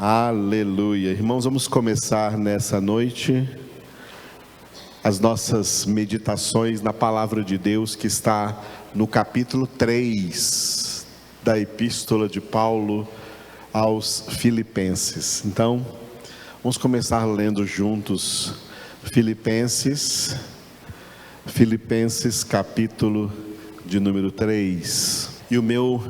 Aleluia. Irmãos, vamos começar nessa noite as nossas meditações na Palavra de Deus, que está no capítulo 3 da Epístola de Paulo aos Filipenses. Então, vamos começar lendo juntos Filipenses capítulo de número 3. E o meu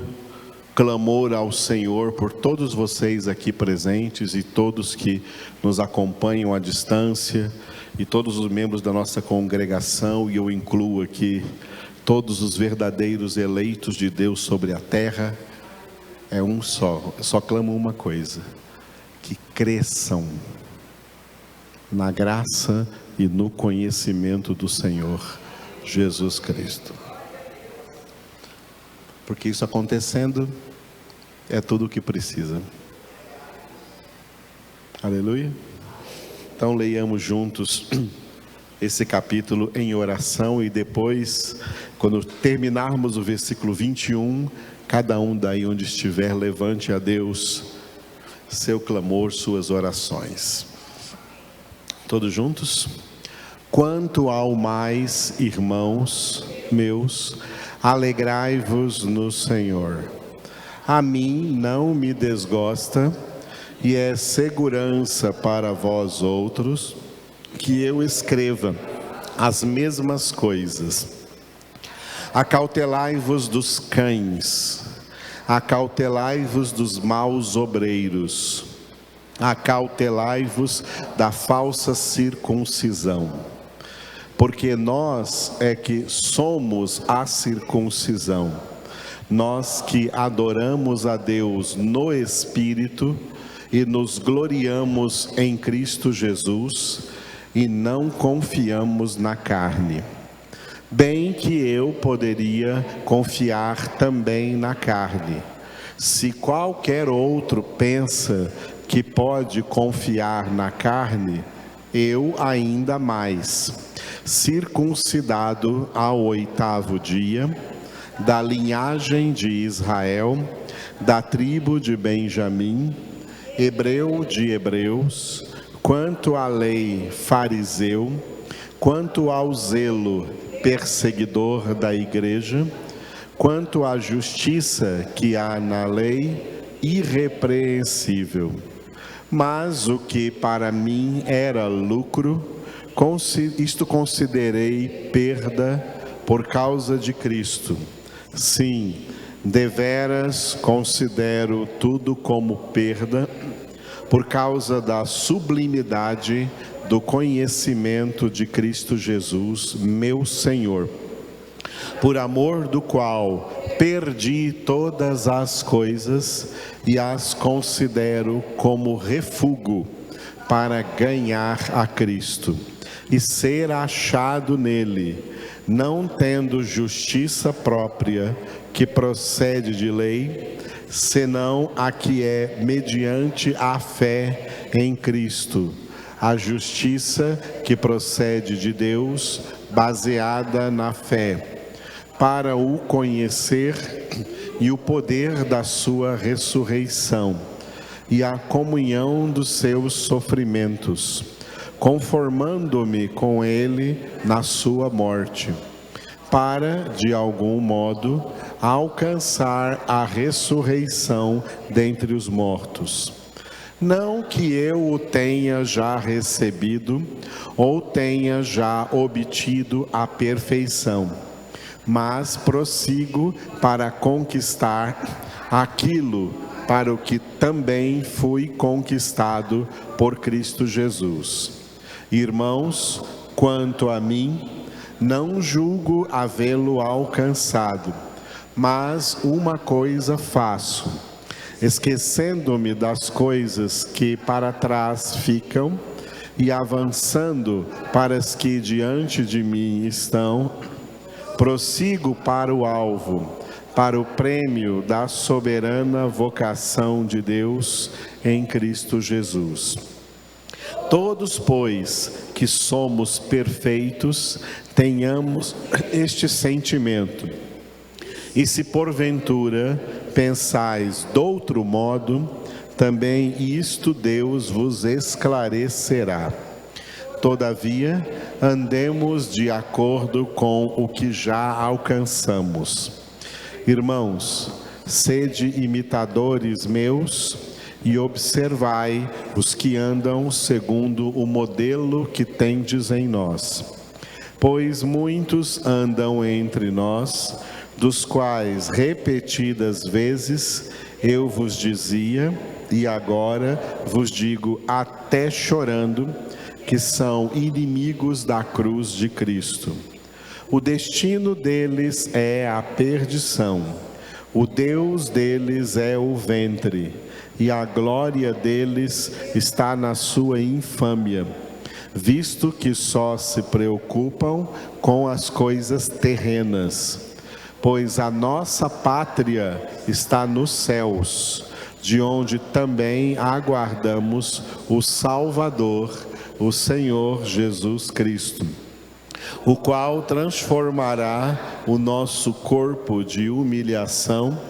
clamor ao Senhor por todos vocês aqui presentes e todos que nos acompanham à distância e todos os membros da nossa congregação, e eu incluo aqui todos os verdadeiros eleitos de Deus sobre a terra, é um só. Eu só clamo uma coisa: que cresçam na graça e no conhecimento do Senhor Jesus Cristo. Porque isso acontecendo é tudo o que precisa. Aleluia. Então leiamos juntos esse capítulo em oração, e depois, quando terminarmos o versículo 21, cada um daí onde estiver, levante a Deus seu clamor, suas orações. Todos juntos? Quanto ao mais, irmãos meus, alegrai-vos no Senhor. A mim não me desgosta, e é segurança para vós outros que eu escreva as mesmas coisas. Acautelai-vos dos cães, acautelai-vos dos maus obreiros, acautelai-vos da falsa circuncisão. Porque nós é que somos a circuncisão, nós que adoramos a Deus no Espírito e nos gloriamos em Cristo Jesus e não confiamos na carne. Bem que eu poderia confiar também na carne. Se qualquer outro pensa que pode confiar na carne, eu ainda mais, circuncidado ao 8º dia, da linhagem de Israel, da tribo de Benjamim, hebreu de hebreus, quanto à lei fariseu, quanto ao zelo perseguidor da igreja, quanto à justiça que há na lei, irrepreensível. Mas o que para mim era lucro, isto considerei perda por causa de Cristo. Sim, deveras considero tudo como perda, por causa da sublimidade do conhecimento de Cristo Jesus, meu Senhor, por amor do qual perdi todas as coisas e as considero como refúgio para ganhar a Cristo e ser achado nele, não tendo justiça própria que procede de lei, senão a que é mediante a fé em Cristo, a justiça que procede de Deus, baseada na fé, para o conhecer e o poder da sua ressurreição e a comunhão dos seus sofrimentos, conformando-me com ele na sua morte, para, de algum modo, alcançar a ressurreição dentre os mortos. Não que eu o tenha já recebido ou tenha já obtido a perfeição, mas prossigo para conquistar aquilo para o que também fui conquistado por Cristo Jesus. Irmãos, quanto a mim, não julgo havê-lo alcançado, mas uma coisa faço, esquecendo-me das coisas que para trás ficam e avançando para as que diante de mim estão, prossigo para o alvo, para o prêmio da soberana vocação de Deus em Cristo Jesus. Todos, pois, que somos perfeitos, tenhamos este sentimento. E se porventura pensais de outro modo, também isto Deus vos esclarecerá. Todavia, andemos de acordo com o que já alcançamos. Irmãos, sede imitadores meus e observai os que andam segundo o modelo que tendes em nós. Pois muitos andam entre nós, dos quais repetidas vezes eu vos dizia, e agora vos digo até chorando, que são inimigos da cruz de Cristo. O destino deles é a perdição, o Deus deles é o ventre, e a glória deles está na sua infâmia, visto que só se preocupam com as coisas terrenas. Pois a nossa pátria está nos céus, de onde também aguardamos o Salvador, o Senhor Jesus Cristo, o qual transformará o nosso corpo de humilhação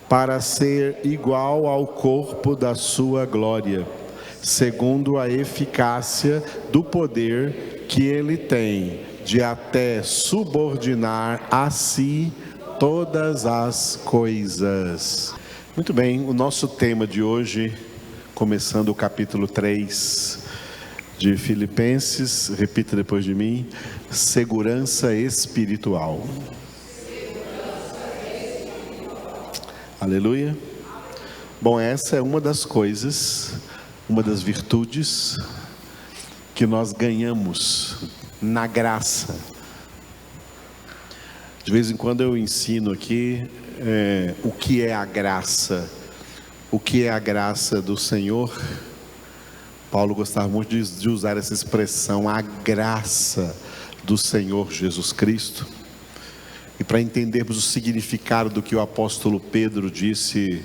para ser igual ao corpo da sua glória, segundo a eficácia do poder que ele tem de até subordinar a si todas as coisas. Muito bem, o nosso tema de hoje, começando o capítulo 3 de Filipenses, repita depois de mim: segurança espiritual. Aleluia. Bom, essa é uma das coisas, uma das virtudes que nós ganhamos na graça. De vez em quando eu ensino aqui o que é a graça, o que é a graça do Senhor. Paulo gostava muito de usar essa expressão, a graça do Senhor Jesus Cristo. E para entendermos o significado do que o apóstolo Pedro disse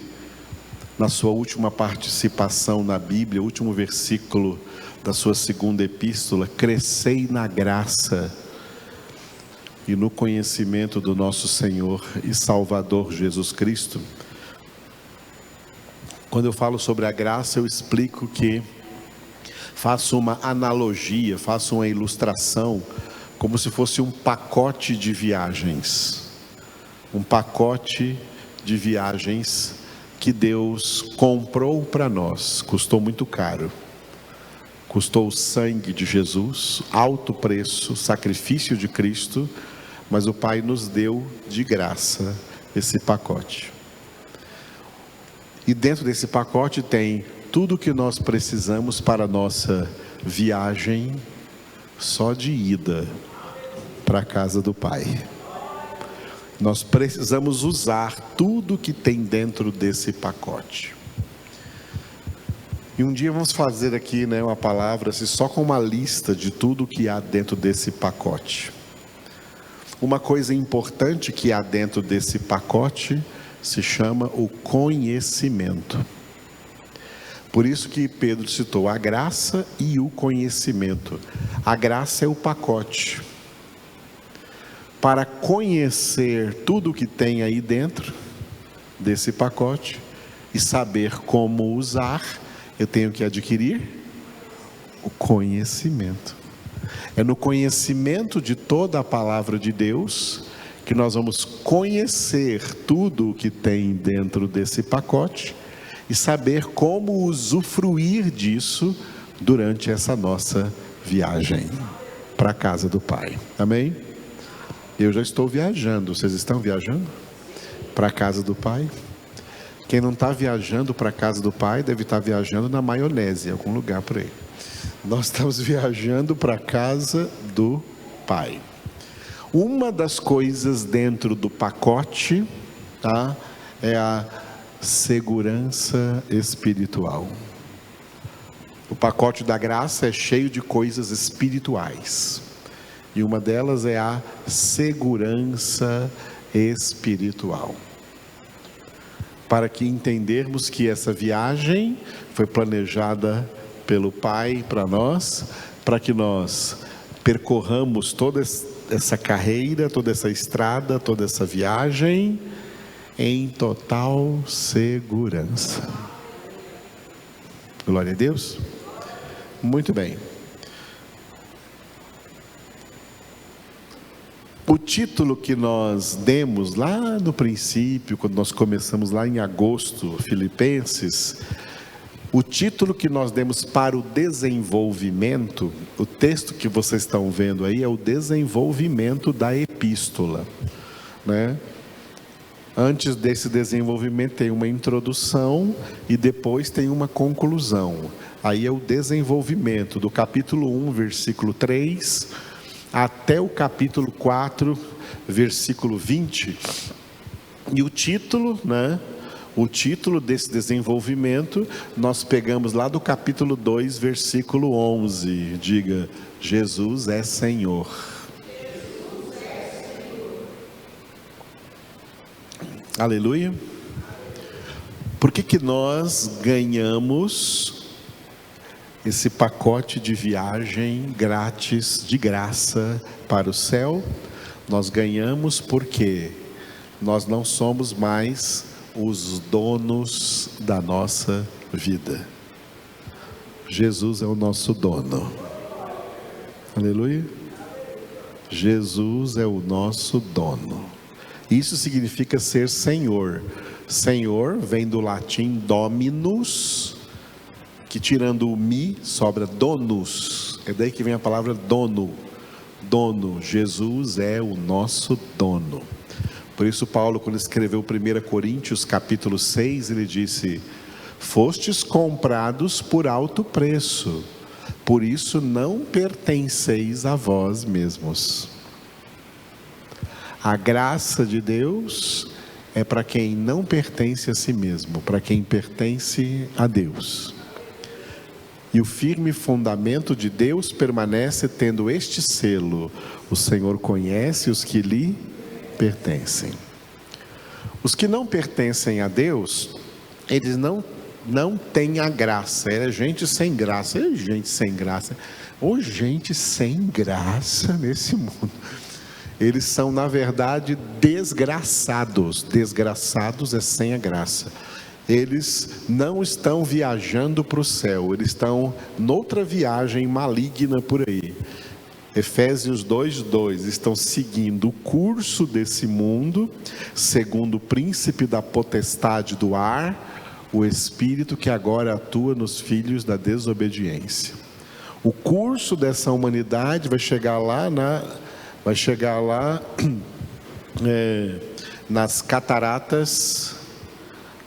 na sua última participação na Bíblia, o último versículo da sua segunda epístola: crescei na graça e no conhecimento do nosso Senhor e Salvador Jesus Cristo. Quando eu falo sobre a graça, eu explico que faço uma analogia, faço uma ilustração, como se fosse um pacote de viagens. Um pacote de viagens que Deus comprou para nós. Custou muito caro. Custou o sangue de Jesus, alto preço, sacrifício de Cristo, mas o Pai nos deu de graça esse pacote. E dentro desse pacote tem tudo o que nós precisamos para a nossa viagem só de ida para a casa do Pai. Nós precisamos usar tudo que tem dentro desse pacote. E um dia vamos fazer aqui uma palavra só com uma lista de tudo que há dentro desse pacote. Uma coisa importante que há dentro desse pacote se chama o conhecimento. Por isso que Pedro citou a graça e o conhecimento. A graça é o pacote. Para conhecer tudo que tem aí dentro desse pacote e saber como usar, eu tenho que adquirir o conhecimento. É no conhecimento de toda a palavra de Deus que nós vamos conhecer tudo o que tem dentro desse pacote e saber como usufruir disso durante essa nossa viagem para a casa do Pai. Amém? Eu já estou viajando. Vocês estão viajando para a casa do Pai? Quem não está viajando para a casa do Pai deve estar viajando na maionese, em algum lugar por aí. Nós estamos viajando para a casa do Pai. Uma das coisas dentro do pacote, é a segurança espiritual. O pacote da graça é cheio de coisas espirituais. E uma delas é a segurança espiritual. Para que entendermos que essa viagem foi planejada pelo Pai para nós, para que nós percorramos toda essa carreira, toda essa estrada, toda essa viagem em total segurança. Glória a Deus. Muito bem. O título que nós demos lá no princípio, quando nós começamos lá em agosto, Filipenses, o título que nós demos para o desenvolvimento, o texto que vocês estão vendo aí é o desenvolvimento da epístola, né? Antes desse desenvolvimento tem uma introdução e depois tem uma conclusão. Aí é o desenvolvimento do capítulo 1, versículo 3, até o capítulo 4, versículo 20. E o título, né? O título desse desenvolvimento, nós pegamos lá do capítulo 2, versículo 11. Diga, Jesus é Senhor. Aleluia. Por que nós ganhamos esse pacote de viagem grátis, de graça para o céu? Nós ganhamos porque nós não somos mais os donos da nossa vida. Jesus é o nosso dono. Aleluia. Jesus é o nosso dono. Isso significa ser Senhor. Senhor vem do latim dominus, que tirando o mi sobra donus. É daí que vem a palavra dono. Dono. Jesus é o nosso dono. Por isso Paulo, quando escreveu 1 Coríntios capítulo 6, ele disse: fostes comprados por alto preço, por isso não pertenceis a vós mesmos. A graça de Deus é para quem não pertence a si mesmo, para quem pertence a Deus. E o firme fundamento de Deus permanece tendo este selo: o Senhor conhece os que lhe pertencem. Os que não pertencem a Deus, eles não têm a graça. É gente sem graça. É gente sem graça. Ou gente sem graça nesse mundo. Eles são, na verdade, desgraçados. Desgraçados é sem a graça. Eles não estão viajando para o céu, eles estão noutra viagem maligna por aí. Efésios 2:2, estão seguindo o curso desse mundo, segundo o príncipe da potestade do ar, o espírito que agora atua nos filhos da desobediência. O curso dessa humanidade vai chegar lá nas cataratas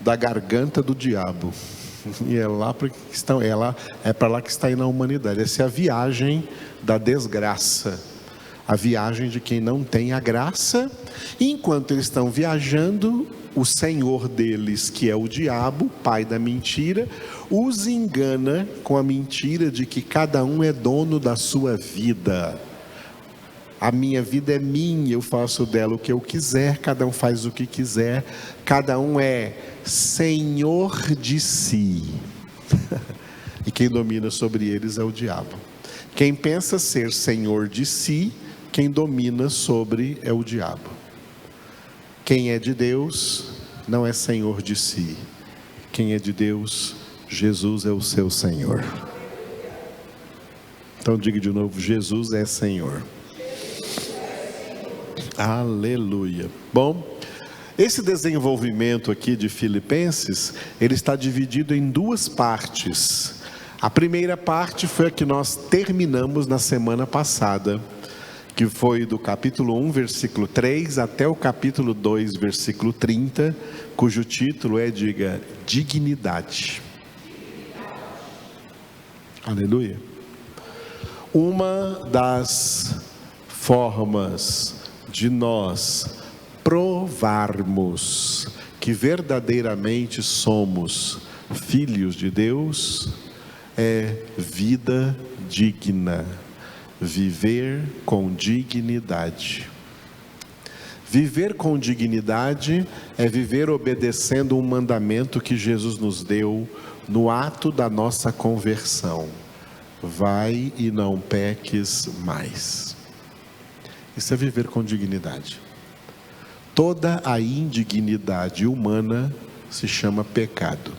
da garganta do diabo. E é para lá que está indo a humanidade. Essa é a viagem da desgraça, a viagem de quem não tem a graça. E enquanto eles estão viajando, o senhor deles, que é o diabo, pai da mentira, os engana com a mentira de que cada um é dono da sua vida. A minha vida é minha, eu faço dela o que eu quiser, cada um faz o que quiser, cada um é senhor de si. E quem domina sobre eles é o diabo. Quem pensa ser senhor de si, quem domina sobre é o diabo. Quem é de Deus não é senhor de si. Quem é de Deus, Jesus é o seu Senhor. Então diga de novo, Jesus é Senhor. Aleluia. Bom, esse desenvolvimento aqui de Filipenses, ele está dividido em duas partes. A primeira parte foi a que nós terminamos na semana passada, que foi do capítulo 1, versículo 3, até o capítulo 2, versículo 30, cujo título é, diga, dignidade. Aleluia. Uma das formas de nós provarmos que verdadeiramente somos filhos de Deus é vida digna, viver com dignidade. Viver com dignidade é viver obedecendo um mandamento que Jesus nos deu no ato da nossa conversão: vai e não peques mais. Isso é viver com dignidade. Toda a indignidade humana se chama pecado.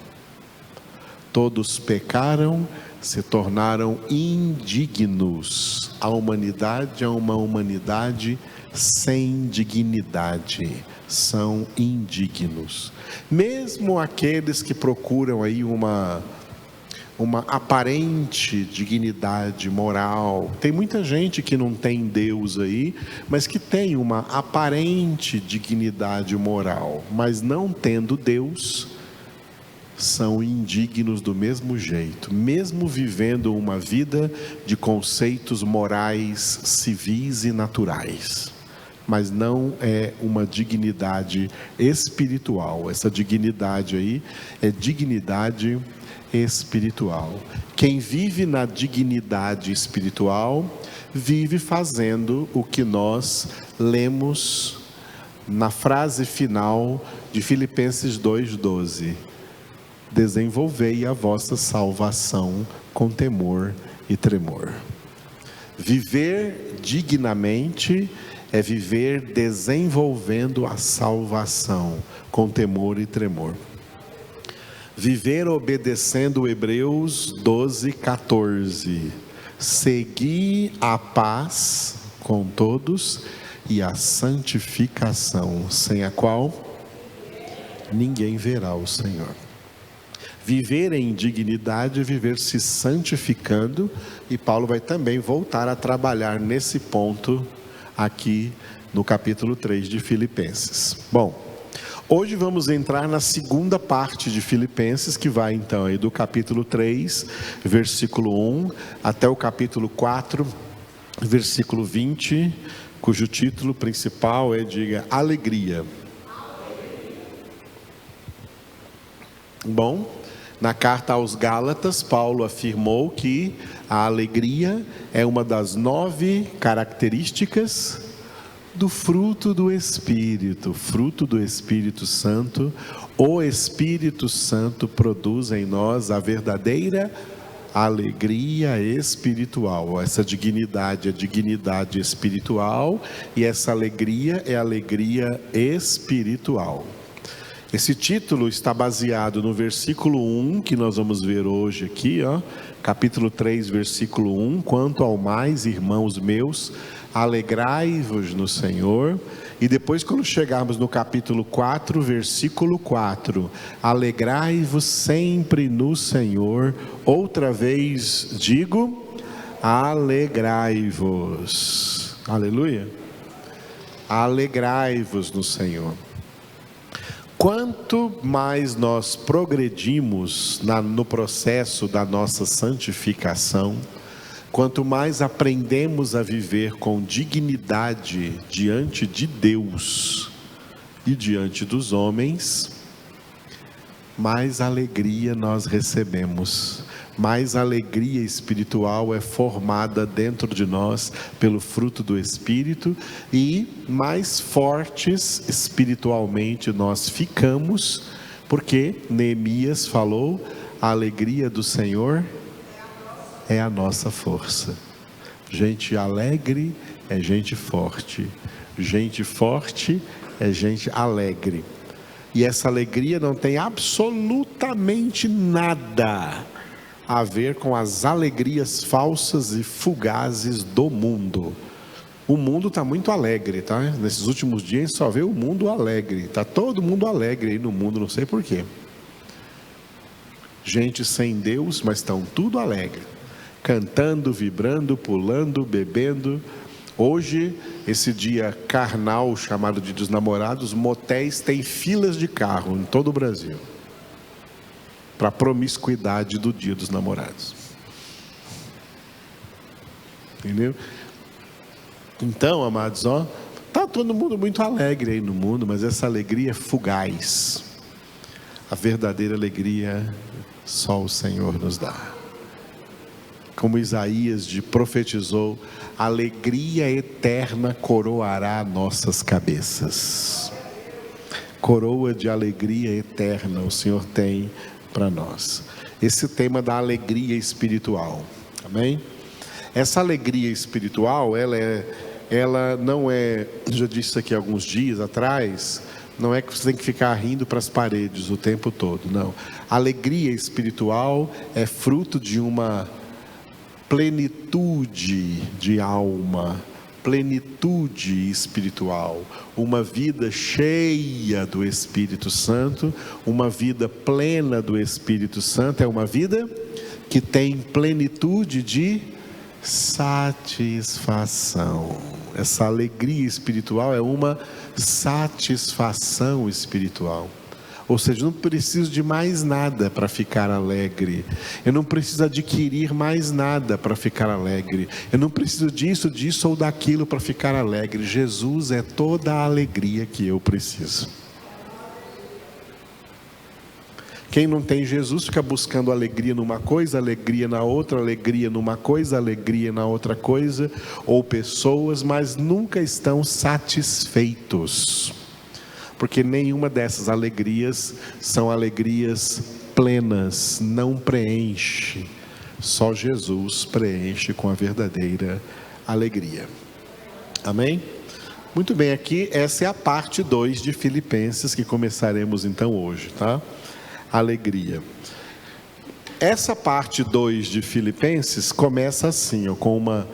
Todos pecaram, se tornaram indignos. A humanidade é uma humanidade sem dignidade. São indignos. Mesmo aqueles que procuram aí uma aparente dignidade moral. Tem muita gente que não tem Deus aí, mas que tem uma aparente dignidade moral, mas não tendo Deus, são indignos do mesmo jeito, mesmo vivendo uma vida de conceitos morais, civis e naturais. Mas não é uma dignidade espiritual. Essa dignidade aí é dignidade espiritual. Quem vive na dignidade espiritual, vive fazendo o que nós lemos na frase final de Filipenses 2:12. Desenvolvei a vossa salvação com temor e tremor. Viver dignamente é viver desenvolvendo a salvação com temor e tremor. Viver obedecendo Hebreus 12:14. Segui a paz com todos e a santificação, sem a qual ninguém verá o Senhor. Viver em dignidade é viver se santificando, e Paulo vai também voltar a trabalhar nesse ponto aqui no capítulo 3 de Filipenses. Bom, hoje vamos entrar na segunda parte de Filipenses, que vai então aí do capítulo 3, versículo 1, até o capítulo 4, versículo 20, cujo título principal é, diga, alegria. Bom, na carta aos Gálatas, Paulo afirmou que a alegria é uma das 9 características do fruto do Espírito Santo. O Espírito Santo produz em nós a verdadeira alegria espiritual. Essa dignidade é dignidade espiritual, e essa alegria é alegria espiritual. Esse título está baseado no versículo 1, que nós vamos ver hoje aqui, capítulo 3, versículo 1. Quanto ao mais, irmãos meus, alegrai-vos no Senhor. E depois, quando chegarmos no capítulo 4, versículo 4, alegrai-vos sempre no Senhor. Outra vez digo, alegrai-vos. Aleluia. Alegrai-vos no Senhor. Quanto mais nós progredimos no processo da nossa santificação, quanto mais aprendemos a viver com dignidade diante de Deus e diante dos homens, mais alegria nós recebemos, mais alegria espiritual é formada dentro de nós pelo fruto do Espírito, e mais fortes espiritualmente nós ficamos, porque Neemias falou, a alegria do Senhor é a nossa força. Gente alegre é gente forte é gente alegre. E essa alegria não tem absolutamente nada a ver com as alegrias falsas e fugazes do mundo. O mundo está muito alegre, tá? Nesses últimos dias a gente só vê o mundo alegre. Está todo mundo alegre aí no mundo, não sei porquê. Gente sem Deus, mas estão tudo alegre. Cantando, vibrando, pulando, bebendo. Hoje, esse dia carnal chamado de dos namorados, motéis têm filas de carro em todo o Brasil para a promiscuidade do dia dos namorados. Entendeu? Então, amados, está todo mundo muito alegre aí no mundo, mas essa alegria é fugaz. A verdadeira alegria só o Senhor nos dá. Como Isaías profetizou, alegria eterna coroará nossas cabeças. Coroa de alegria eterna o Senhor tem para nós. Esse tema da alegria espiritual, amém? Essa alegria espiritual, ela não é, já disse aqui alguns dias atrás, Não é que você tem que ficar rindo para as paredes o tempo todo, não. Alegria espiritual é fruto de uma plenitude de alma, plenitude espiritual, uma vida cheia do Espírito Santo. Uma vida plena do Espírito Santo é uma vida que tem plenitude de satisfação. Essa alegria espiritual é uma satisfação espiritual. Ou seja, eu não preciso de mais nada para ficar alegre. Eu não preciso adquirir mais nada para ficar alegre. Eu não preciso disso ou daquilo para ficar alegre. Jesus é toda a alegria que eu preciso. Quem não tem Jesus fica buscando alegria numa coisa, alegria na outra, alegria numa coisa, alegria na outra coisa, ou pessoas, mas nunca estão satisfeitos. Porque nenhuma dessas alegrias são alegrias plenas, não preenche. Só Jesus preenche com a verdadeira alegria. Amém? Muito bem, aqui essa é a parte 2 de Filipenses que começaremos então hoje, tá? Alegria. Essa parte 2 de Filipenses começa assim, ó, com uma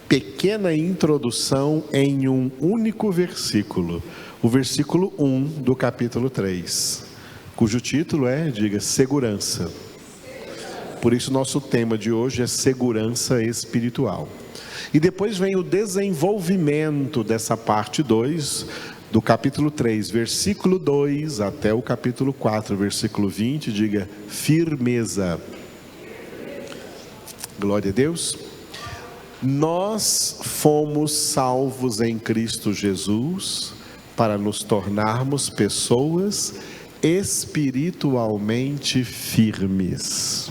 pequena introdução em um único versículo. O versículo 1 do capítulo 3, cujo título é, diga, segurança. Por isso nosso tema de hoje é segurança espiritual. E depois vem o desenvolvimento dessa parte 2, do capítulo 3, versículo 2 até o capítulo 4, versículo 20, diga, firmeza. Glória a Deus. Nós fomos salvos em Cristo Jesus para nos tornarmos pessoas espiritualmente firmes.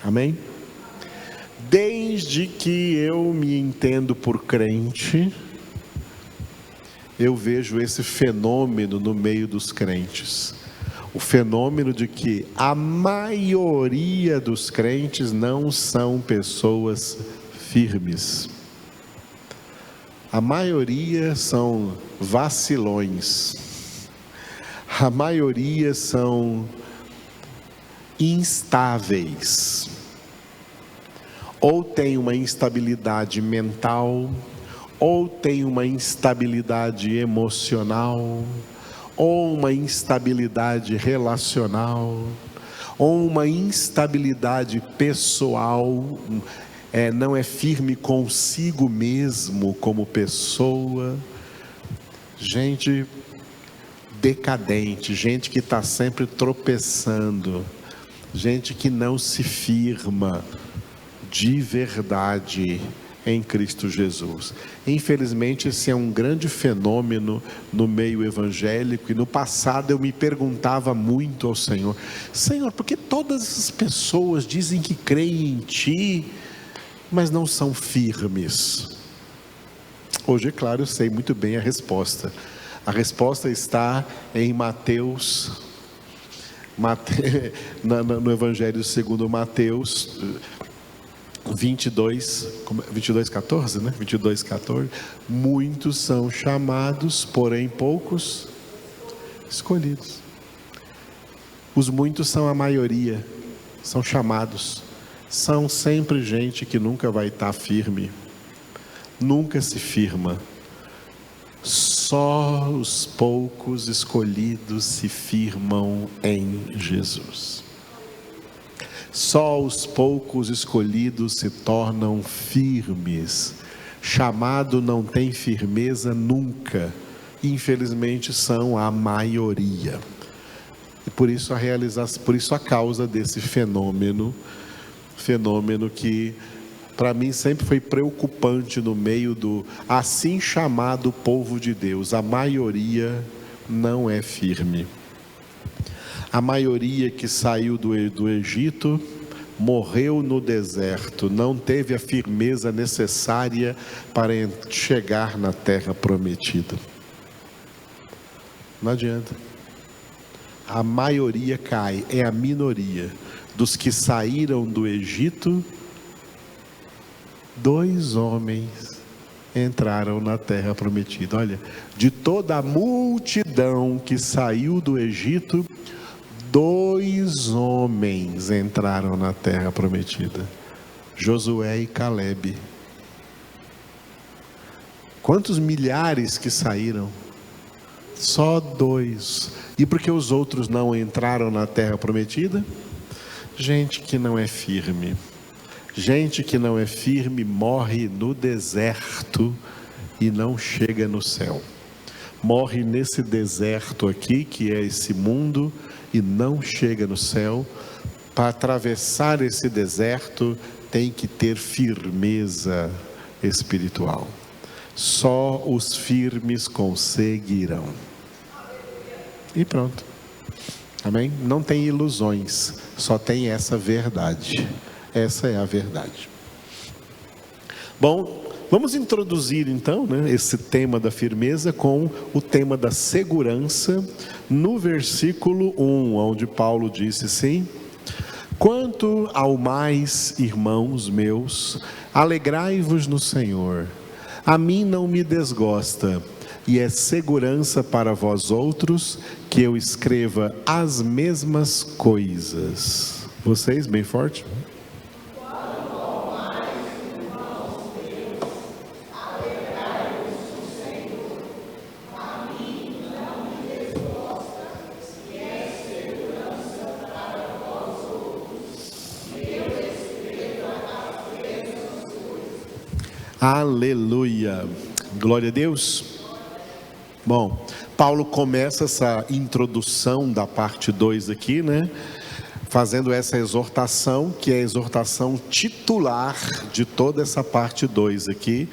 Amém? Desde que eu me entendo por crente, eu vejo esse fenômeno no meio dos crentes. O fenômeno de que a maioria dos crentes não são pessoas firmes. A maioria são vacilões. A maioria são instáveis. Ou tem uma instabilidade mental, ou tem uma instabilidade emocional, ou uma instabilidade relacional, ou uma instabilidade pessoal, não é firme consigo mesmo como pessoa. Gente decadente, gente que está sempre tropeçando, gente que não se firma de verdade em Cristo Jesus. Infelizmente esse é um grande fenômeno no meio evangélico, e no passado eu me perguntava muito ao Senhor: Senhor, por que todas essas pessoas dizem que creem em Ti, mas não são firmes? Hoje, é claro, eu sei muito bem a resposta. A resposta está em Mateus, no Evangelho segundo Mateus 22:14, né? 22:14. Muitos são chamados, porém poucos escolhidos. Os muitos são a maioria, são chamados. São sempre gente que nunca vai estar firme, nunca se firma. Só os poucos escolhidos se firmam em Jesus. Só os poucos escolhidos se tornam firmes. Chamado não tem firmeza nunca. Infelizmente são a maioria. E por isso a causa desse fenômeno que para mim sempre foi preocupante no meio do assim chamado povo de Deus. A maioria não é firme. A maioria que saiu do Egito morreu no deserto, não teve a firmeza necessária para chegar na terra prometida. Não adianta. A maioria cai, é a minoria. Dos que saíram do Egito, 2 homens entraram na terra prometida. Olha, de toda a multidão que saiu do Egito, 2 homens entraram na terra prometida: Josué e Calebe. Quantos milhares que saíram? Só 2. E por que os outros não entraram na terra prometida? Gente que não é firme. Gente que não é firme morre no deserto e não chega no céu. Morre nesse deserto aqui, que é esse mundo, e não chega no céu. Para atravessar esse deserto, tem que ter firmeza espiritual. Só os firmes conseguirão. E pronto. Amém? Não tem ilusões, só tem essa verdade. Essa é a verdade. Bom, vamos introduzir então, esse tema da firmeza com o tema da segurança, no versículo 1, onde Paulo disse assim: quanto ao mais, irmãos meus, alegrai-vos no Senhor. A mim não me desgosta, e é segurança para vós outros que eu escreva as mesmas coisas. Vocês, bem forte? Aleluia, glória a Deus. Bom, Paulo começa essa introdução da parte 2 aqui, fazendo essa exortação, que é a exortação titular de toda essa parte 2 aqui.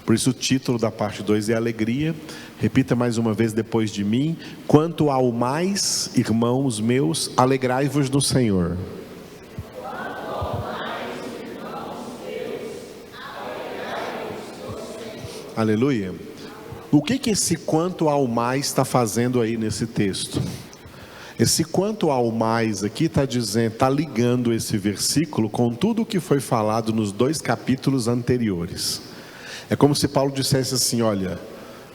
Por isso o título da parte 2 é alegria. Repita mais uma vez depois de mim: quanto ao mais, irmãos meus, alegrai-vos no Senhor. Aleluia. O que esse quanto ao mais está fazendo aí nesse texto? Esse quanto ao mais aqui está dizendo, está ligando esse versículo com tudo o que foi falado nos 2 capítulos anteriores. É como se Paulo dissesse assim: olha,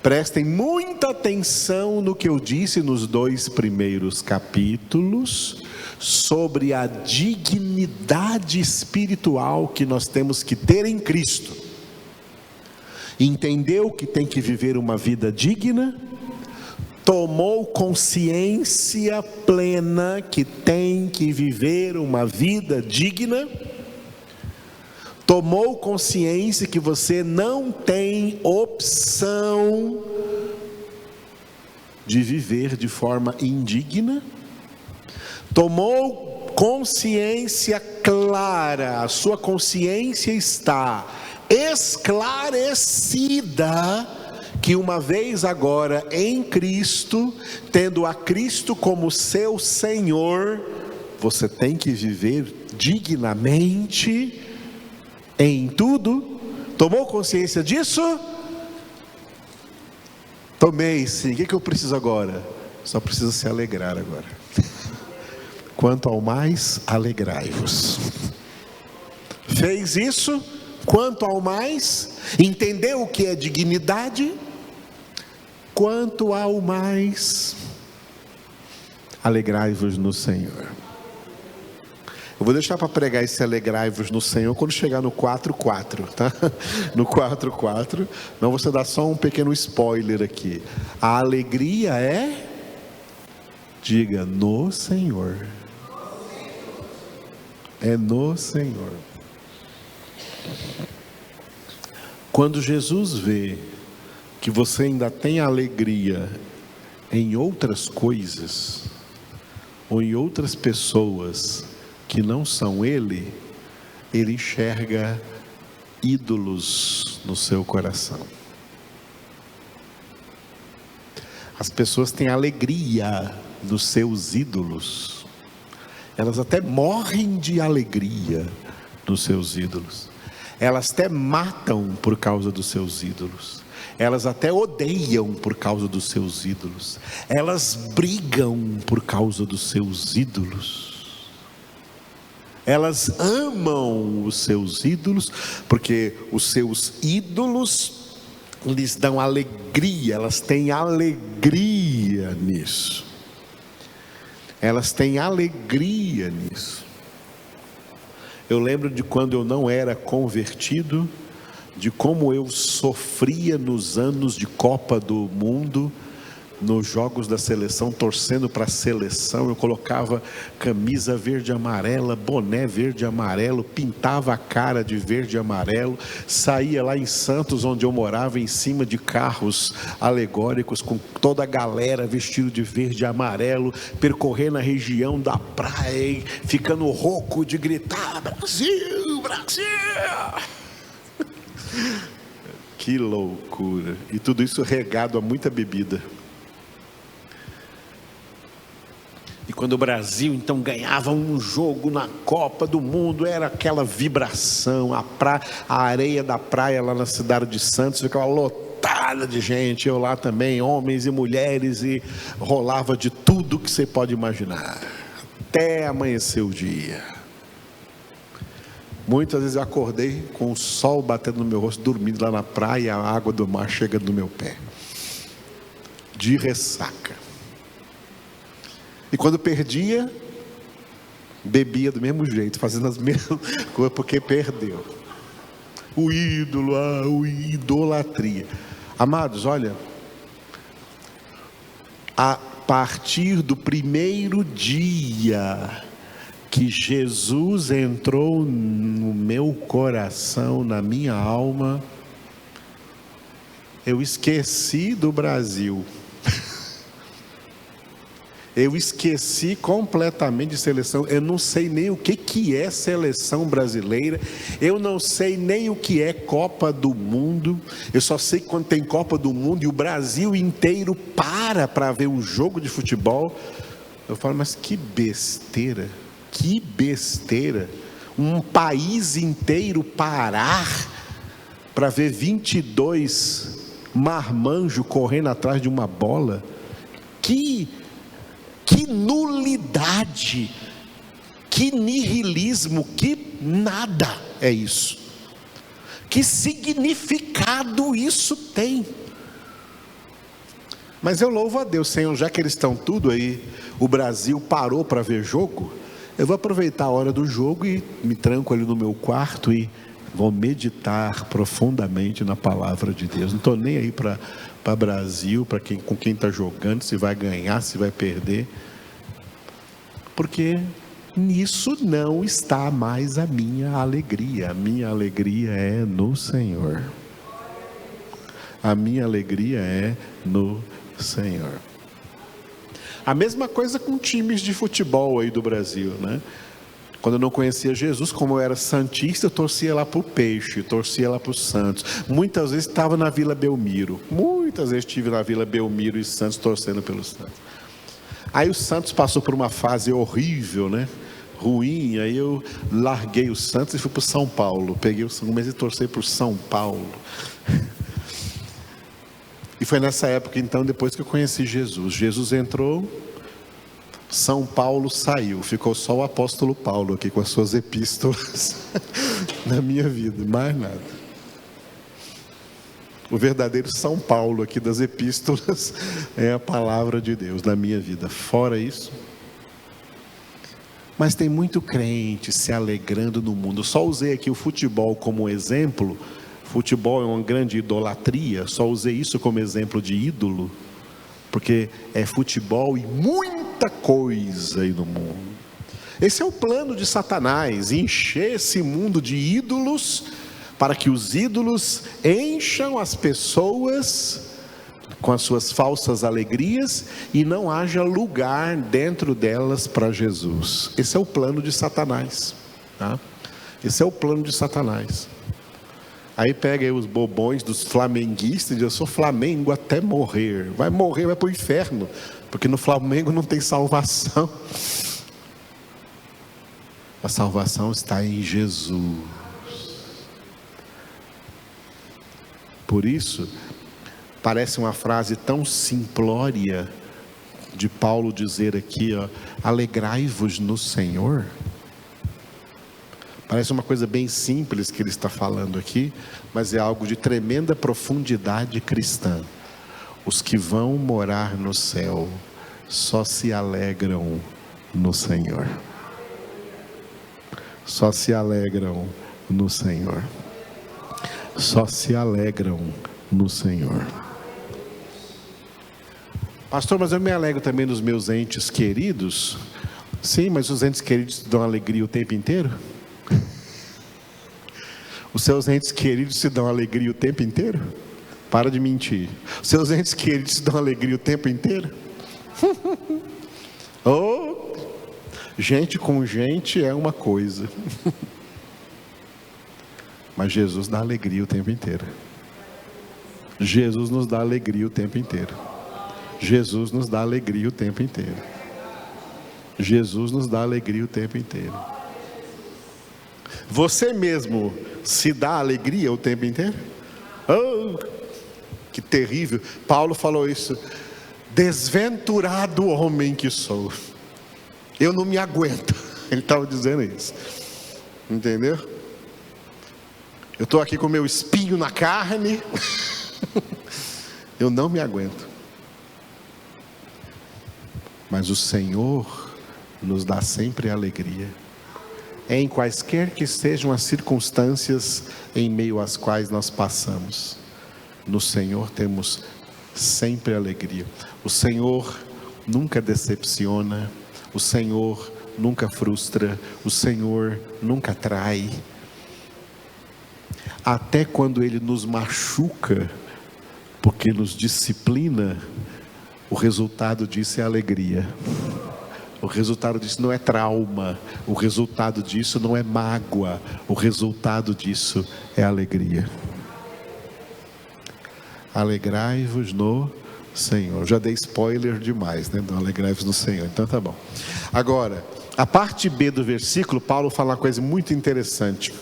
prestem muita atenção no que eu disse nos 2 primeiros capítulos sobre a dignidade espiritual que nós temos que ter em Cristo. Entendeu que tem que viver uma vida digna, tomou consciência plena que tem que viver uma vida digna, tomou consciência que você não tem opção de viver de forma indigna, tomou consciência clara, a sua consciência está esclarecida, que uma vez agora em Cristo, tendo a Cristo como seu Senhor, você tem que viver dignamente em tudo. Tomou consciência disso? Tomei sim. O que eu preciso agora? Só preciso se alegrar agora. Quanto ao mais, alegrai-vos. Fez isso? Quanto ao mais, entendeu o que é dignidade? Quanto ao mais, alegrai-vos no Senhor. Eu vou deixar para pregar esse alegrai-vos no Senhor quando chegar no 4:4, tá? No 4:4, não, você dá só um pequeno spoiler aqui. A alegria é, diga, no Senhor. É no Senhor. Quando Jesus vê que você ainda tem alegria em outras coisas, ou em outras pessoas que não são Ele, Ele enxerga ídolos no seu coração. As pessoas têm alegria nos seus ídolos, elas até morrem de alegria nos seus ídolos. Elas até matam por causa dos seus ídolos. Elas até odeiam por causa dos seus ídolos. Elas brigam por causa dos seus ídolos. Elas amam os seus ídolos, porque os seus ídolos lhes dão alegria, elas têm alegria nisso. Elas têm alegria nisso. Eu lembro de quando eu não era convertido, de como eu sofria nos anos de Copa do Mundo, nos jogos da seleção, torcendo para a seleção. Eu colocava camisa verde e amarela, boné verde e amarelo, pintava a cara de verde e amarelo, saía lá em Santos, onde eu morava, em cima de carros alegóricos, com toda a galera vestido de verde e amarelo, percorrendo a região da praia, ficando rouco de gritar: Brasil, Brasil! Que loucura! E tudo isso regado a muita bebida. E quando o Brasil então ganhava um jogo na Copa do Mundo, era aquela vibração, a areia da praia lá na cidade de Santos ficava lotada de gente, eu lá também, homens e mulheres, e rolava de tudo que você pode imaginar, até amanhecer o dia. Muitas vezes eu acordei com o sol batendo no meu rosto, dormindo lá na praia, e a água do mar chegando no meu pé, de ressaca. E quando perdia, bebia do mesmo jeito, fazendo as mesmas coisas, porque perdeu. O ídolo, a idolatria. Amados, olha, a partir do primeiro dia que Jesus entrou no meu coração, na minha alma, eu esqueci do Brasil. Eu esqueci completamente de seleção. Eu não sei nem o que é seleção brasileira. Eu não sei nem o que é Copa do Mundo. Eu só sei que quando tem Copa do Mundo e o Brasil inteiro para ver um jogo de futebol, eu falo, mas que besteira. Que besteira. Um país inteiro parar para ver 22 marmanjos correndo atrás de uma bola. Que nulidade, que nihilismo, que nada é isso. Que significado isso tem? Mas eu louvo a Deus, Senhor, já que eles estão tudo aí, o Brasil parou para ver jogo, eu vou aproveitar a hora do jogo e me tranco ali no meu quarto e vou meditar profundamente na palavra de Deus. Não estou nem aí para Brasil, com quem está jogando, se vai ganhar, se vai perder, porque nisso não está mais a minha alegria. A minha alegria é no Senhor. A minha alegria é no Senhor. A mesma coisa com times de futebol aí do Brasil, né? Quando eu não conhecia Jesus, como eu era santista, eu torcia lá para o Peixe, torcia lá para o Santos. Muitas vezes estava na Vila Belmiro. Muitas vezes estive na Vila Belmiro e Santos torcendo pelo Santos. Aí o Santos passou por uma fase horrível, né? Ruim. Aí eu larguei o Santos e fui para o São Paulo. Peguei o São, comecei a torcer por São Paulo. E foi nessa época, então, depois que eu conheci Jesus. Jesus entrou, São Paulo saiu, ficou só o apóstolo Paulo aqui com as suas epístolas na minha vida, mais nada. O verdadeiro São Paulo aqui das epístolas é a palavra de Deus na minha vida. Fora isso, mas tem muito crente se alegrando no mundo. Só usei aqui o futebol como exemplo. Futebol é uma grande idolatria. Só usei isso como exemplo de ídolo, porque é futebol e muita coisa aí no mundo. Esse é o plano de Satanás, encher esse mundo de ídolos, para que os ídolos encham as pessoas com as suas falsas alegrias e não haja lugar dentro delas para Jesus. Esse é o plano de Satanás, tá? Esse é o plano de Satanás. Aí pega aí os bobões dos flamenguistas e diz: eu sou Flamengo até morrer. Vai morrer, vai para o inferno, porque no Flamengo não tem salvação. A salvação está em Jesus. Por isso, parece uma frase tão simplória de Paulo dizer aqui, ó, alegrai-vos no Senhor. Parece uma coisa bem simples que ele está falando aqui, mas é algo de tremenda profundidade cristã. Os que vão morar no céu só se alegram no Senhor. Só se alegram no Senhor. Só se alegram no Senhor. Pastor, mas eu me alegro também nos meus entes queridos. Sim, mas os entes queridos te dão alegria o tempo inteiro? Os seus entes queridos te dão alegria o tempo inteiro? Para de mentir. Os seus entes queridos te dão alegria o tempo inteiro? Oh, gente com gente é uma coisa. Mas Jesus dá alegria o tempo inteiro. Jesus nos dá alegria o tempo inteiro. Jesus nos dá alegria o tempo inteiro. Jesus nos dá alegria o tempo inteiro. Você mesmo se dá alegria o tempo inteiro? Oh, que terrível. Paulo falou isso. Desventurado homem que sou. Eu não me aguento. Ele estava dizendo isso. Entendeu? Eu estou aqui com meu espinho na carne. Eu não me aguento. Mas o Senhor nos dá sempre alegria, em quaisquer que sejam as circunstâncias em meio às quais nós passamos. No Senhor temos sempre alegria. O Senhor nunca decepciona, o Senhor nunca frustra, o Senhor nunca trai. Até quando Ele nos machuca, porque nos disciplina, o resultado disso é alegria. O resultado disso não é trauma. O resultado disso não é mágoa. O resultado disso é alegria. Alegrai-vos no Senhor. Já dei spoiler demais, né? Não, alegrai-vos no Senhor. Então tá bom. Agora, a parte B do versículo, Paulo fala uma coisa muito interessante.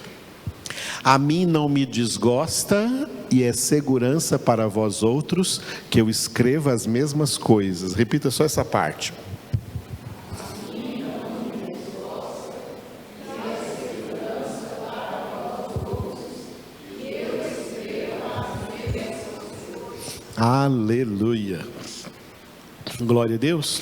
A mim não me desgosta e é segurança para vós outros que eu escreva as mesmas coisas. Repita só essa parte. Aleluia. Glória a Deus.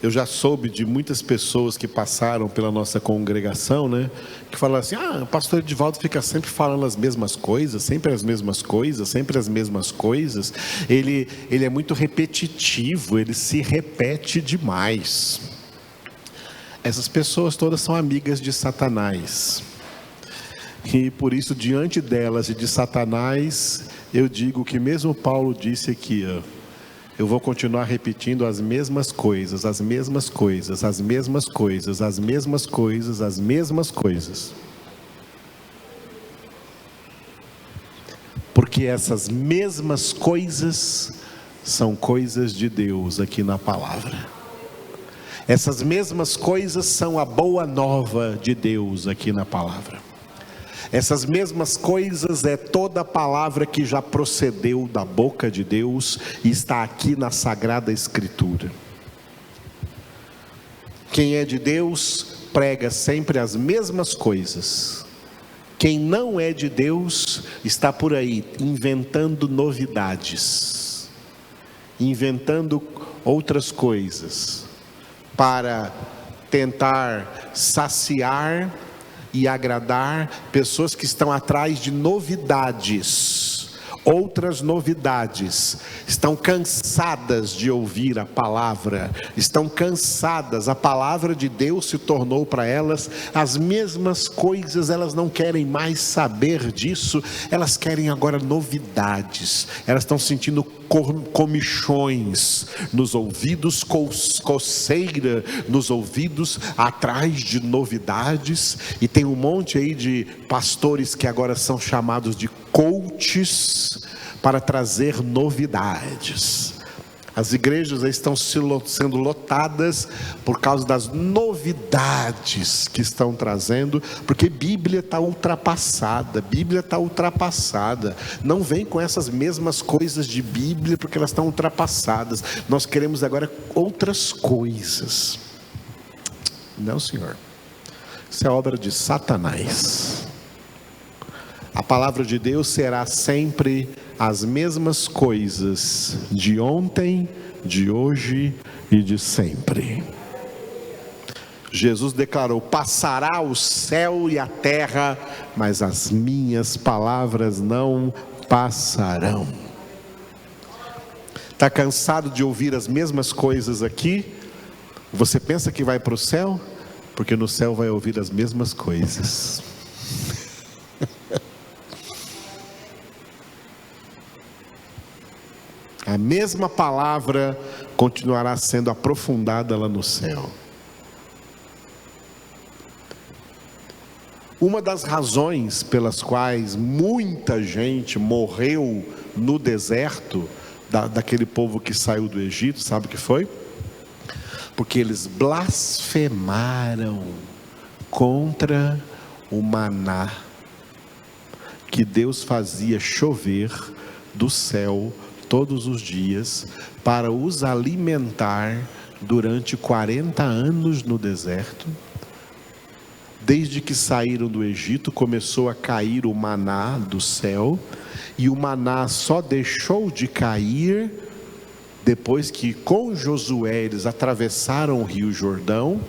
Eu já soube de muitas pessoas que passaram pela nossa congregação, né? Que falaram assim, o pastor Edivaldo fica sempre falando as mesmas coisas, sempre as mesmas coisas, sempre as mesmas coisas. Ele é muito repetitivo, ele se repete demais. Essas pessoas todas são amigas de Satanás. E por isso, diante delas e de Satanás, eu digo que mesmo Paulo disse aqui, eu vou continuar repetindo as mesmas coisas, as mesmas coisas, as mesmas coisas, as mesmas coisas, as mesmas coisas. Porque essas mesmas coisas são coisas de Deus aqui na palavra. Essas mesmas coisas são a boa nova de Deus aqui na palavra. Essas mesmas coisas é toda a palavra que já procedeu da boca de Deus e está aqui na Sagrada Escritura. Quem é de Deus prega sempre as mesmas coisas. Quem não é de Deus está por aí inventando novidades, inventando outras coisas para tentar saciar e agradar pessoas que estão atrás de novidades, outras novidades, estão cansadas de ouvir a palavra, estão cansadas, a palavra de Deus se tornou para elas as mesmas coisas, elas não querem mais saber disso, elas querem agora novidades, elas estão sentindo comichões nos ouvidos, coceira nos ouvidos, atrás de novidades, e tem um monte aí de pastores que agora são chamados de coaches para trazer novidades. As igrejas estão sendo lotadas por causa das novidades que estão trazendo, porque Bíblia está ultrapassada, Bíblia está ultrapassada. Não vem com essas mesmas coisas de Bíblia, porque elas estão ultrapassadas. Nós queremos agora outras coisas. Não, senhor. Isso é obra de Satanás. A palavra de Deus será sempre as mesmas coisas de ontem, de hoje e de sempre. Jesus declarou: passará o céu e a terra, mas as minhas palavras não passarão. Está cansado de ouvir as mesmas coisas aqui? Você pensa que vai para o céu? Porque no céu vai ouvir as mesmas coisas. A mesma palavra continuará sendo aprofundada lá no céu. Uma das razões pelas quais muita gente morreu no deserto, daquele povo que saiu do Egito, sabe o que foi? Porque eles blasfemaram contra o maná que Deus fazia chover do céu todos os dias para os alimentar durante 40 anos no deserto. Desde que saíram do Egito, começou a cair o maná do céu, e o maná só deixou de cair depois que com Josué eles atravessaram o rio Jordão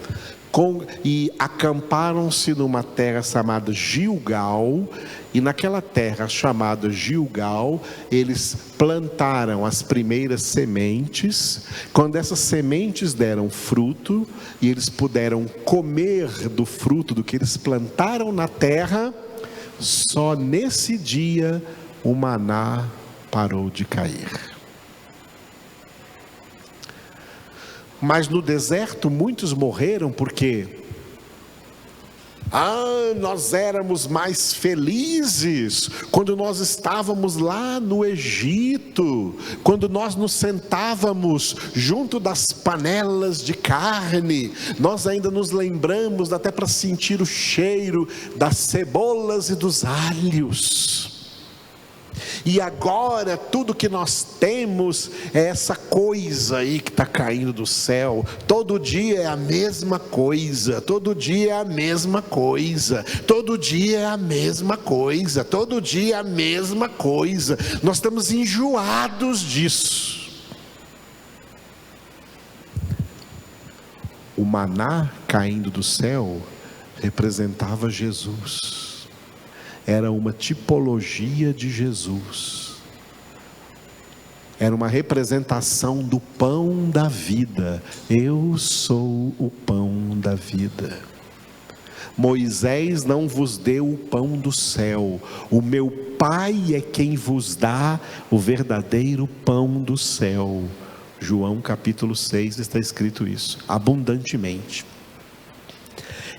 e acamparam-se numa terra chamada Gilgal, e naquela terra chamada Gilgal, eles plantaram as primeiras sementes. Quando essas sementes deram fruto, e eles puderam comer do fruto do que eles plantaram na terra, só nesse dia o maná parou de cair. Mas no deserto muitos morreram porque nós éramos mais felizes quando nós estávamos lá no Egito, quando nós nos sentávamos junto das panelas de carne, nós ainda nos lembramos, até para sentir o cheiro das cebolas e dos alhos. E agora tudo que nós temos é essa coisa aí que está caindo do céu. Todo dia é a mesma coisa, todo dia é a mesma coisa, todo dia é a mesma coisa, todo dia é a mesma coisa. Nós estamos enjoados disso. O maná caindo do céu representava Jesus. Era uma tipologia de Jesus. Era uma representação do pão da vida. Eu sou o pão da vida. Moisés não vos deu o pão do céu. O meu Pai é quem vos dá o verdadeiro pão do céu. João capítulo 6 está escrito isso, abundantemente.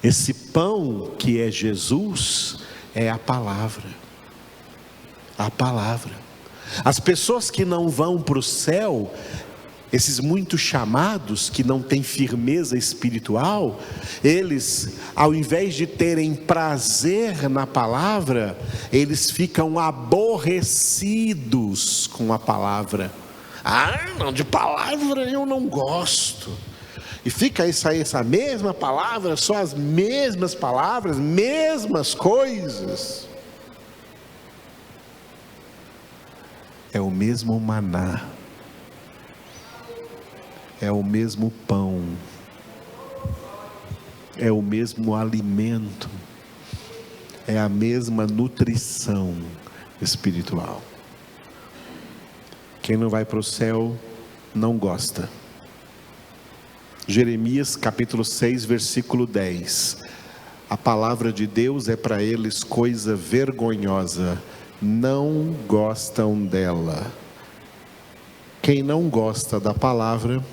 Esse pão que é Jesus é a palavra. A palavra. As pessoas que não vão para o céu, esses muitos chamados que não têm firmeza espiritual, eles, ao invés de terem prazer na palavra, eles ficam aborrecidos com a palavra. Não, de palavra eu não gosto. E fica essa mesma palavra, só as mesmas palavras, mesmas coisas. É o mesmo maná, é o mesmo pão, é o mesmo alimento, é a mesma nutrição espiritual. Quem não vai para o céu não gosta. Jeremias capítulo 6, versículo 10. A palavra de Deus é para eles coisa vergonhosa, não gostam dela. Quem não gosta da palavra,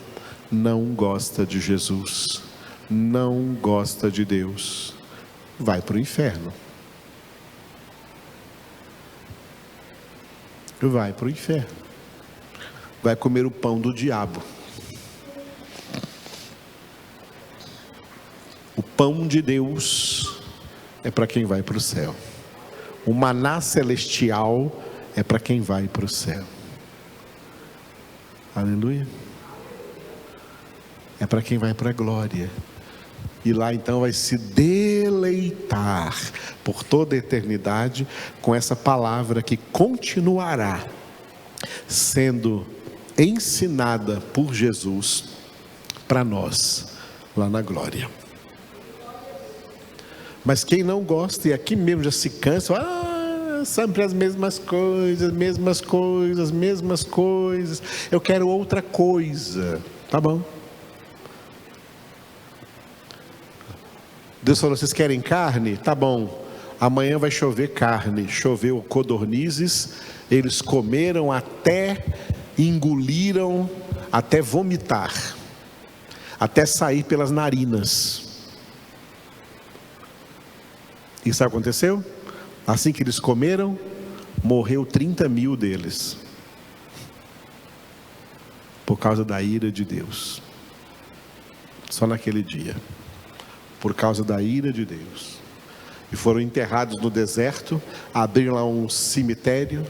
não gosta de Jesus, não gosta de Deus, vai para o inferno. Vai para o inferno. Vai comer o pão do diabo. O pão de Deus é para quem vai para o céu. O maná celestial é para quem vai para o céu. Aleluia. É para quem vai para a glória. e lá então vai se deleitar por toda a eternidade com essa palavra que continuará sendo ensinada por Jesus para nós lá na glória. Mas quem não gosta, e aqui mesmo já se cansa, sempre as mesmas coisas, eu quero outra coisa. Tá bom. Deus falou: vocês querem carne? Tá bom. Amanhã vai chover carne. Choveu codornizes. Eles comeram até engoliram, até vomitar, até sair pelas narinas. Isso aconteceu? Assim que eles comeram, morreu 30 mil deles, por causa da ira de Deus. Só naquele dia, por causa da ira de Deus. E foram enterrados no deserto. Abriram lá um cemitério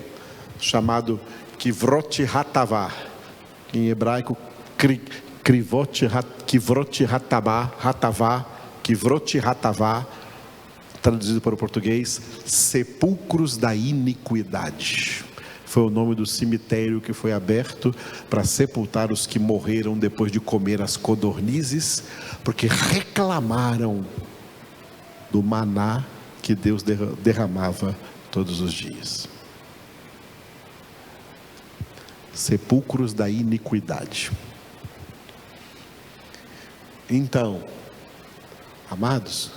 chamado Kivrot Hatavá, em hebraico Kivrot Hatavá, traduzido para o português, sepulcros da iniquidade. Foi o nome do cemitério que foi aberto para sepultar os que morreram depois de comer as codornizes, porque reclamaram do maná que Deus derramava todos os dias. Sepulcros da iniquidade. Então, amados,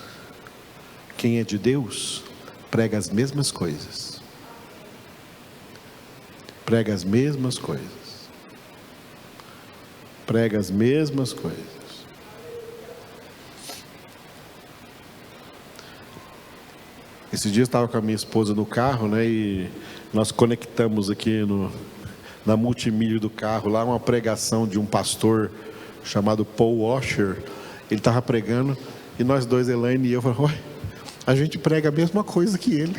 quem é de Deus prega as mesmas coisas. Prega as mesmas coisas. Prega as mesmas coisas. Esse dia eu estava com a minha esposa no carro, né? E nós conectamos aqui na multimídia do carro lá uma pregação de um pastor chamado Paul Washer. Ele estava pregando e nós dois, Elaine e eu, falamos: a gente prega a mesma coisa que ele.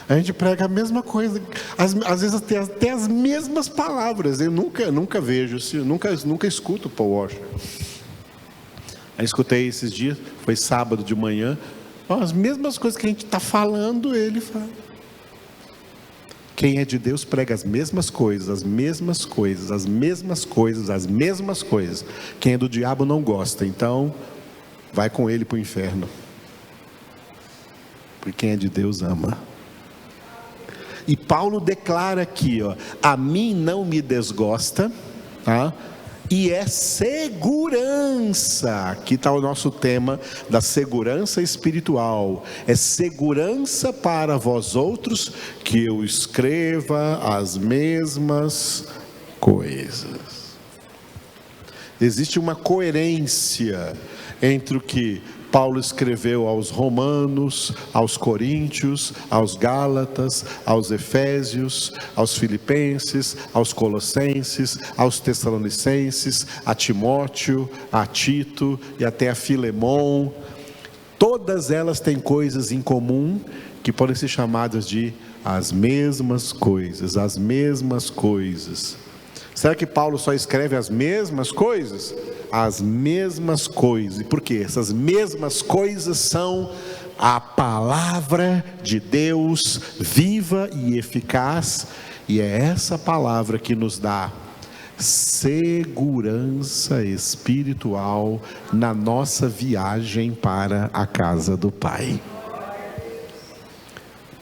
A gente prega a mesma coisa, às vezes até as mesmas palavras. Eu nunca vejo, nunca escuto Paul Washer. Aí escutei esses dias, foi sábado de manhã, as mesmas coisas que a gente está falando, ele fala. Quem é de Deus prega as mesmas coisas, as mesmas coisas, as mesmas coisas, as mesmas coisas. Quem é do diabo não gosta, então vai com ele para o inferno. Porque quem é de Deus ama. E Paulo declara aqui, a mim não me desgosta, tá? E é segurança. Aqui está o nosso tema da segurança espiritual. É segurança para vós outros que eu escreva as mesmas coisas. Existe uma coerência entre o que Paulo escreveu aos Romanos, aos Coríntios, aos Gálatas, aos Efésios, aos Filipenses, aos Colossenses, aos Tessalonicenses, a Timóteo, a Tito e até a Filemon. Todas elas têm coisas em comum que podem ser chamadas de as mesmas coisas, as mesmas coisas. Será que Paulo só escreve as mesmas coisas? As mesmas coisas. E por quê? Essas mesmas coisas são a palavra de Deus viva e eficaz. E é essa palavra que nos dá segurança espiritual na nossa viagem para a casa do Pai.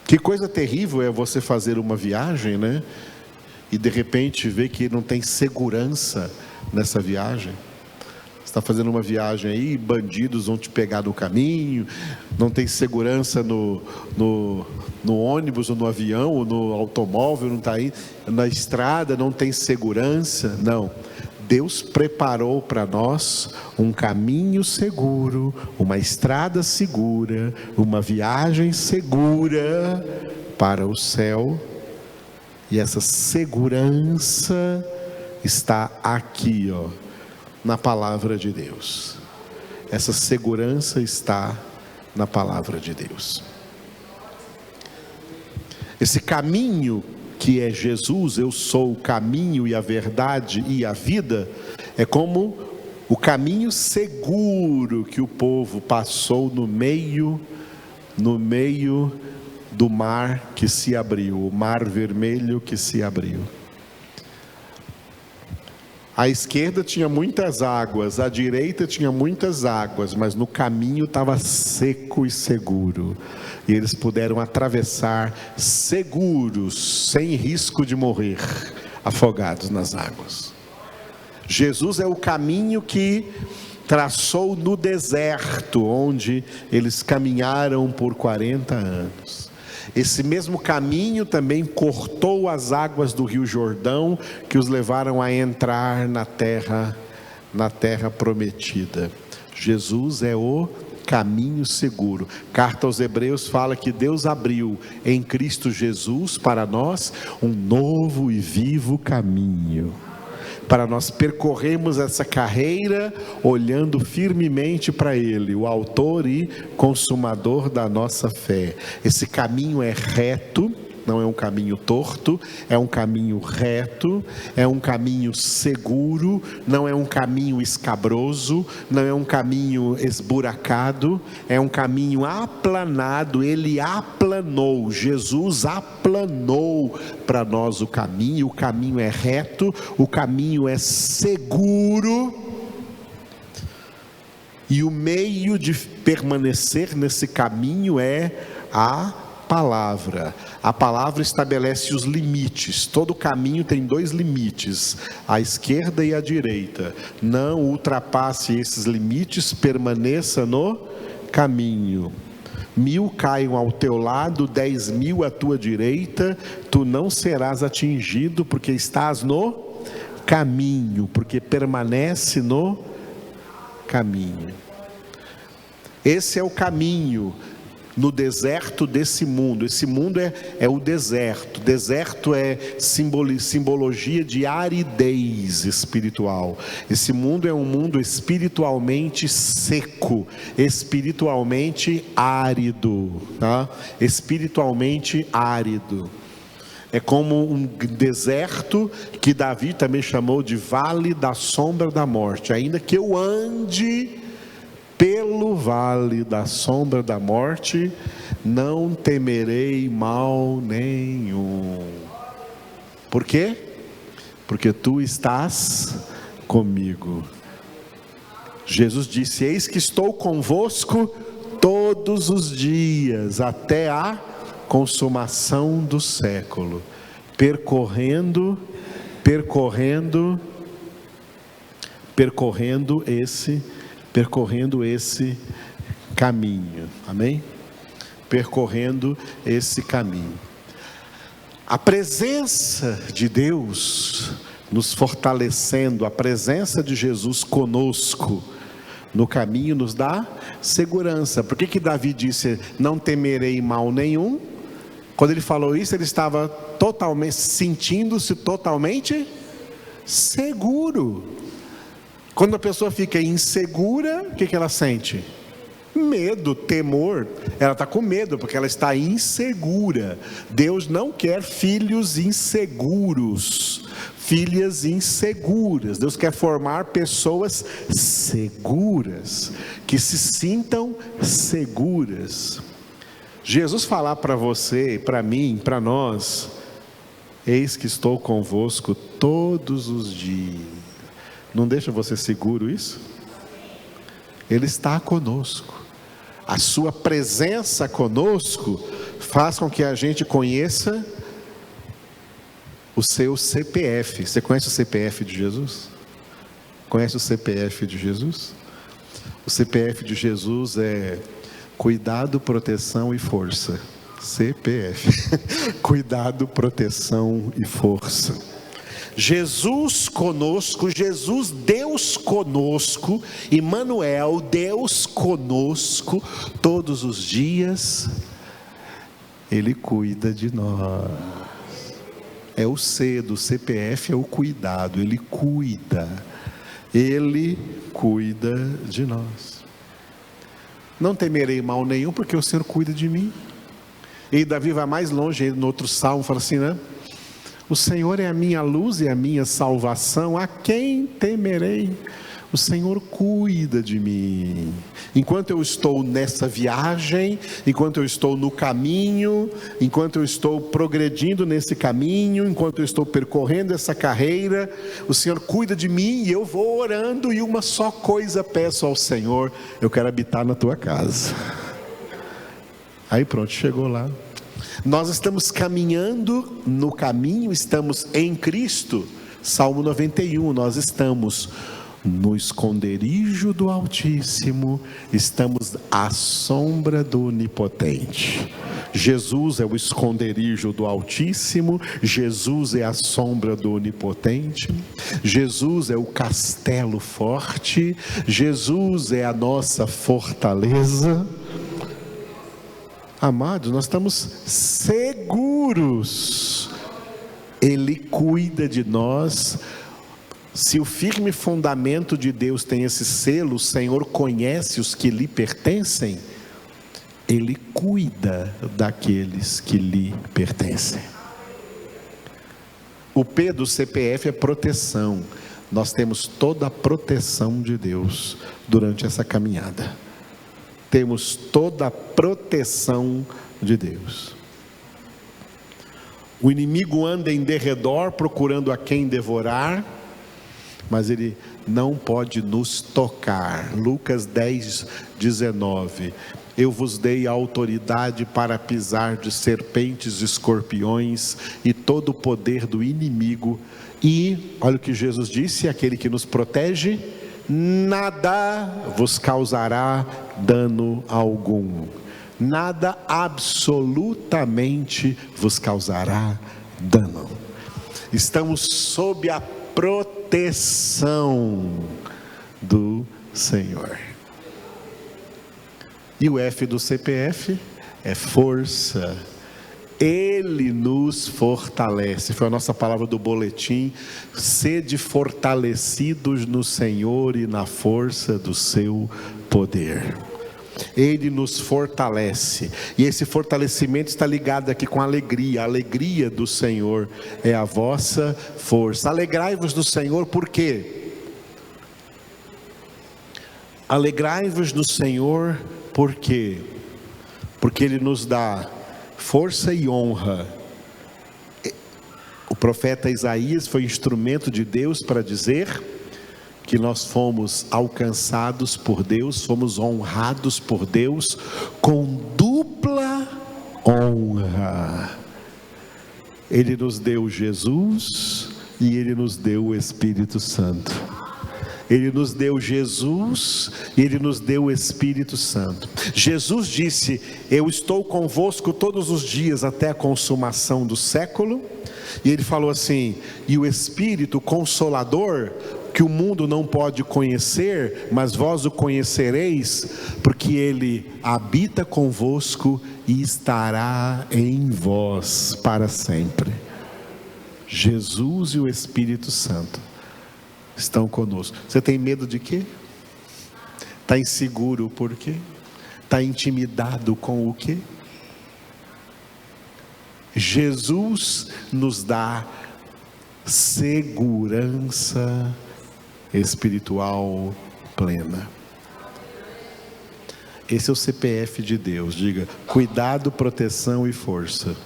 Que coisa terrível é você fazer uma viagem, né? E de repente ver que não tem segurança nessa viagem. Você está fazendo uma viagem aí, bandidos vão te pegar no caminho, não tem segurança no ônibus, ou no avião, ou no automóvel, não está aí, na estrada não tem segurança. Não, Deus preparou para nós um caminho seguro, uma estrada segura, uma viagem segura para o céu. E essa segurança está aqui, na palavra de Deus. Essa segurança está na palavra de Deus. Esse caminho que é Jesus, eu sou o caminho e a verdade e a vida, é como o caminho seguro que o povo passou no meio do mar que se abriu, o mar vermelho que se abriu. À esquerda tinha muitas águas, à direita tinha muitas águas, mas no caminho estava seco e seguro. E eles puderam atravessar seguros, sem risco de morrer, afogados nas águas. Jesus é o caminho que traçou no deserto, onde eles caminharam por 40 anos. Esse mesmo caminho também cortou as águas do Rio Jordão, que os levaram a entrar na terra prometida. Jesus é o caminho seguro. Carta aos Hebreus fala que Deus abriu em Cristo Jesus para nós um novo e vivo caminho, para nós percorrermos essa carreira olhando firmemente para Ele, o autor e consumador da nossa fé. Esse caminho é reto, não é um caminho torto, é um caminho reto, é um caminho seguro, não é um caminho escabroso, não é um caminho esburacado, é um caminho aplanado. Ele aplanou, Jesus aplanou para nós o caminho é reto, o caminho é seguro, e o meio de permanecer nesse caminho é a palavra. A palavra estabelece os limites. Todo caminho tem 2 limites, a esquerda e a direita. Não ultrapasse esses limites, permaneça no caminho. 1000 caiam ao teu lado, 10.000 à tua direita, tu não serás atingido, porque estás no caminho, porque permanece no caminho. Esse é o caminho no deserto desse mundo. Esse mundo é o deserto. Deserto é simbologia de aridez espiritual. Esse mundo é um mundo espiritualmente seco, espiritualmente árido, tá? Espiritualmente árido. É como um deserto que Davi também chamou de vale da sombra da morte. Ainda que eu ande pelo vale da sombra da morte, não temerei mal nenhum. Por quê? Porque tu estás comigo. Jesus disse: eis que estou convosco todos os dias, até a consumação do século, percorrendo esse caminho, amém? Percorrendo esse caminho. A presença de Deus nos fortalecendo, a presença de Jesus conosco no caminho nos dá segurança. Por que Davi disse: não temerei mal nenhum? Quando ele falou isso, ele estava sentindo-se totalmente seguro. Quando a pessoa fica insegura, o que ela sente? Medo, temor. Ela está com medo porque ela está insegura. Deus não quer filhos inseguros, filhas inseguras. Deus quer formar pessoas seguras, que se sintam seguras. Jesus falar para você, para mim, para nós: eis que estou convosco todos os dias. Não deixa você seguro isso? Ele está conosco. A sua presença conosco faz com que a gente conheça o seu CPF. Você conhece o CPF de Jesus? Conhece o CPF de Jesus? O CPF de Jesus é cuidado, proteção e força. CPF. Cuidado, proteção e força. Jesus conosco, Jesus Deus conosco, Emmanuel, Deus conosco, todos os dias, Ele cuida de nós. É o C do CPF, é o cuidado, Ele cuida de nós. Não temerei mal nenhum, porque o Senhor cuida de mim. E Davi vai mais longe, no outro salmo, fala assim, né? O Senhor é a minha luz e a minha salvação, a quem temerei? O Senhor cuida de mim. Enquanto eu estou nessa viagem, enquanto eu estou no caminho, enquanto eu estou progredindo nesse caminho, enquanto eu estou percorrendo essa carreira, o Senhor cuida de mim e eu vou orando, e uma só coisa peço ao Senhor: eu quero habitar na tua casa. Aí pronto, chegou lá. Nós estamos caminhando no caminho, estamos em Cristo. Salmo 91, nós estamos no esconderijo do Altíssimo, estamos à sombra do Onipotente. Jesus é o esconderijo do Altíssimo, Jesus é a sombra do Onipotente, Jesus é o castelo forte, Jesus é a nossa fortaleza. Amados, nós estamos seguros, Ele cuida de nós. Se o firme fundamento de Deus tem esse selo, o Senhor conhece os que lhe pertencem, Ele cuida daqueles que lhe pertencem. O P do CPF é proteção. Nós temos toda a proteção de Deus durante essa caminhada. Temos toda a proteção de Deus. O inimigo anda em derredor procurando a quem devorar, mas ele não pode nos tocar. Lucas 10, 19. Eu vos dei autoridade para pisar de serpentes e escorpiões e todo o poder do inimigo. E, olha o que Jesus disse: aquele que nos protege, nada vos causará dano algum. Nada absolutamente vos causará dano. Estamos sob a proteção do Senhor. E o F do CPF é força. Ele nos fortalece. Foi a nossa palavra do boletim: sede fortalecidos no Senhor e na força do seu poder. Ele nos fortalece, e esse fortalecimento está ligado aqui com alegria. A alegria do Senhor é a vossa força. Alegrai-vos no Senhor, por quê? Alegrai-vos no Senhor, por quê? Porque Ele nos dá força e honra. O profeta Isaías foi instrumento de Deus para dizer que nós fomos alcançados por Deus, fomos honrados por Deus com dupla honra. Ele nos deu Jesus e Ele nos deu o Espírito Santo. Ele nos deu Jesus e Ele nos deu o Espírito Santo. Jesus disse: eu estou convosco todos os dias até a consumação do século. E Ele falou assim: e o Espírito Consolador, que o mundo não pode conhecer, mas vós o conhecereis, porque Ele habita convosco e estará em vós para sempre. Jesus e o Espírito Santo estão conosco. Você tem medo de quê? Está inseguro por quê? Está intimidado com o quê? Jesus nos dá segurança espiritual plena. Esse é o CPF de Deus. Diga: cuidado, proteção e força.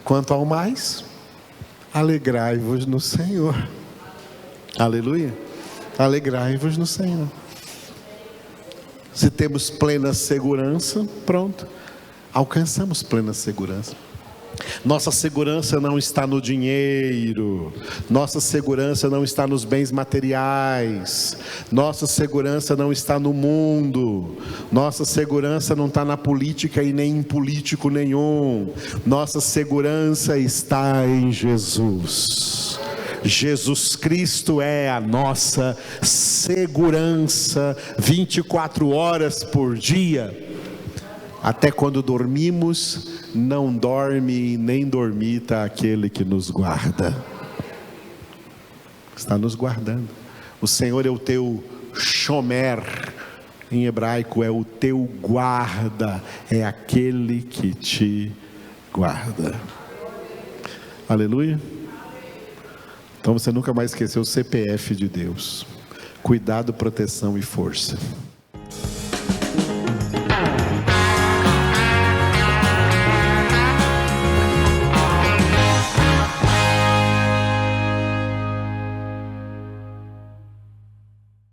Quanto ao mais, alegrai-vos no Senhor. Aleluia. Alegrai-vos no Senhor. Se temos plena segurança, pronto, alcançamos plena segurança. Nossa segurança não está no dinheiro, nossa segurança não está nos bens materiais, nossa segurança não está no mundo, nossa segurança não está na política e nem em político nenhum. Nossa segurança está em Jesus. Jesus Cristo é a nossa segurança 24 horas por dia. Até quando dormimos, não dorme nem dormita aquele que nos guarda. Está nos guardando. O Senhor é o teu shomer, em hebraico é o teu guarda, é aquele que te guarda. Aleluia. Então você nunca mais esqueceu o CPF de Deus. Cuidado, proteção e força.